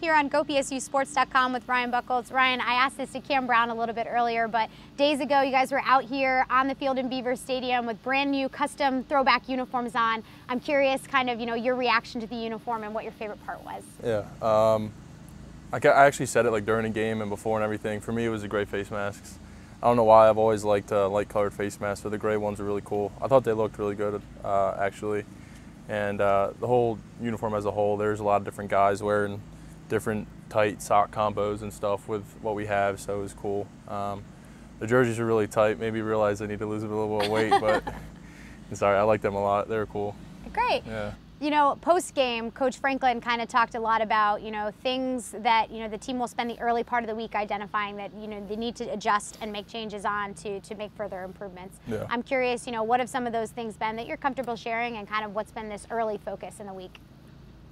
here on GoPSUSports.com with Ryan Buchholz. Ryan, I asked this to Cam Brown a little bit earlier, but days ago you guys were out here on the field in Beaver Stadium with brand new custom throwback uniforms on. I'm curious kind of, your reaction to the uniform and what your favorite part was. Yeah, I actually said it like during the game and before and everything. For me, it was the gray face masks. I don't know why, I've always liked light colored face masks, so the gray ones are really cool. I thought they looked really good, actually. And the whole uniform as a whole, there's a lot of different guys wearing different tight sock combos and stuff with what we have, so it was cool. The jerseys are really tight. Maybe realize I need to lose a little bit of weight, but sorry, I like them a lot. They're cool. Great. Yeah. Post-game, Coach Franklin kind of talked a lot about, things that, the team will spend the early part of the week identifying that, they need to adjust and make changes on to make further improvements. Yeah. I'm curious, what have some of those things been that you're comfortable sharing and kind of what's been this early focus in the week?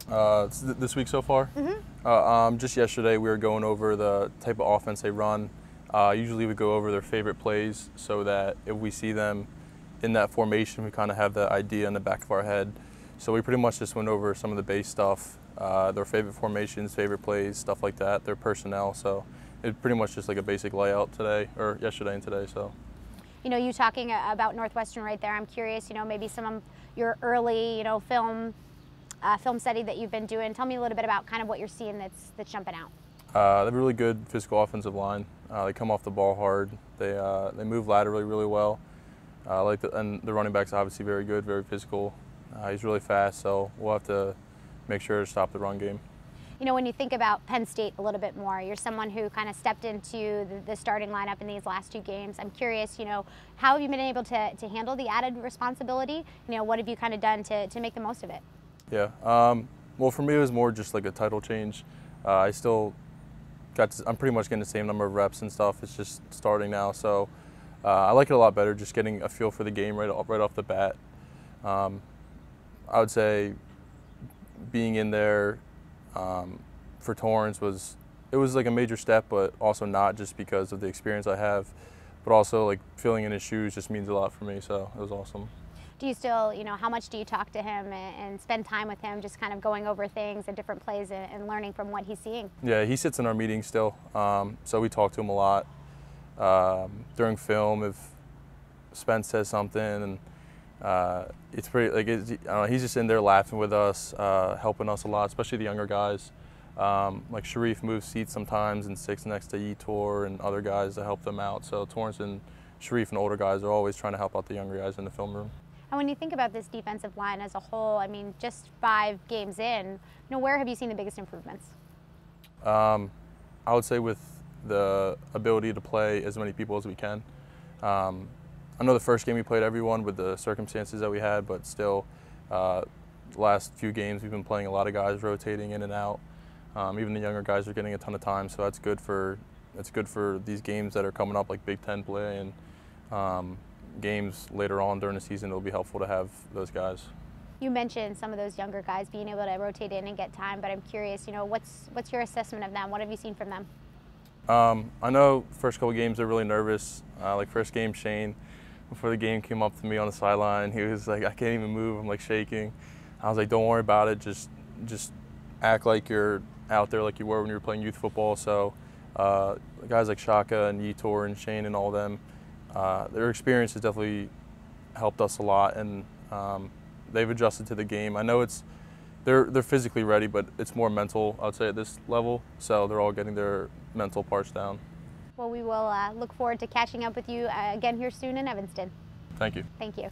This week so far? Mm-hmm. Just yesterday we were going over the type of offense they run. Usually we go over their favorite plays so that if we see them in that formation, we kind of have that idea in the back of our head. So we pretty much just went over some of the base stuff, their favorite formations, favorite plays, stuff like that, their personnel. So it's pretty much just like a basic layout today, or yesterday and today. So, you talking about Northwestern right there, I'm curious, maybe some of your early, film study that you've been doing. Tell me a little bit about kind of what you're seeing that's jumping out. They have a really good physical offensive line. They come off the ball hard. They move laterally really well. And the running back's obviously very good, very physical. He's really fast, so we'll have to make sure to stop the run game. When you think about Penn State a little bit more, you're someone who kind of stepped into the starting lineup in these last two games. I'm curious, how have you been able to handle the added responsibility? What have you kind of done to make the most of it? Yeah, well, for me it was more just like a title change. I'm pretty much getting the same number of reps and stuff. It's just starting now, so I like it a lot better, just getting a feel for the game right off the bat. I would say being in there for Torrance was like a major step, but also not, just because of the experience I have, but also like filling in his shoes just means a lot for me, so it was awesome. Do you still, how much do you talk to him and spend time with him, just kind of going over things and different plays and learning from what he's seeing? Yeah, he sits in our meetings still, so we talk to him a lot. During film, if Spence says something, and it's pretty, I don't know, he's just in there laughing with us, helping us a lot, especially the younger guys. Like Sharif moves seats sometimes and sits next to Yetur and other guys to help them out. So Torrance and Sharif and older guys are always trying to help out the younger guys in the film room. And when you think about this defensive line as a whole, I mean, just 5 games in, where have you seen the biggest improvements? I would say with the ability to play as many people as we can. I know the first game we played everyone with the circumstances that we had, but still, the last few games we've been playing a lot of guys rotating in and out. Even the younger guys are getting a ton of time, so that's good for these games that are coming up, like Big Ten play and games later on during the season. It'll be helpful to have those guys. You mentioned some of those younger guys being able to rotate in and get time, but I'm curious, what's your assessment of them? What have you seen from them? I know first couple games they're really nervous. Like first game, Shane, before the game, came up to me on the sideline. He was like, "I can't even move. I'm like shaking." I was like, "Don't worry about it. Just act like you're out there like you were when you were playing youth football." So guys like Shaka and Yetur and Shane and all them, their experience has definitely helped us a lot, and they've adjusted to the game. I know they're physically ready, but it's more mental, I would say, at this level. So they're all getting their mental parts down. Well, we will look forward to catching up with you again here soon in Evanston. Thank you. Thank you.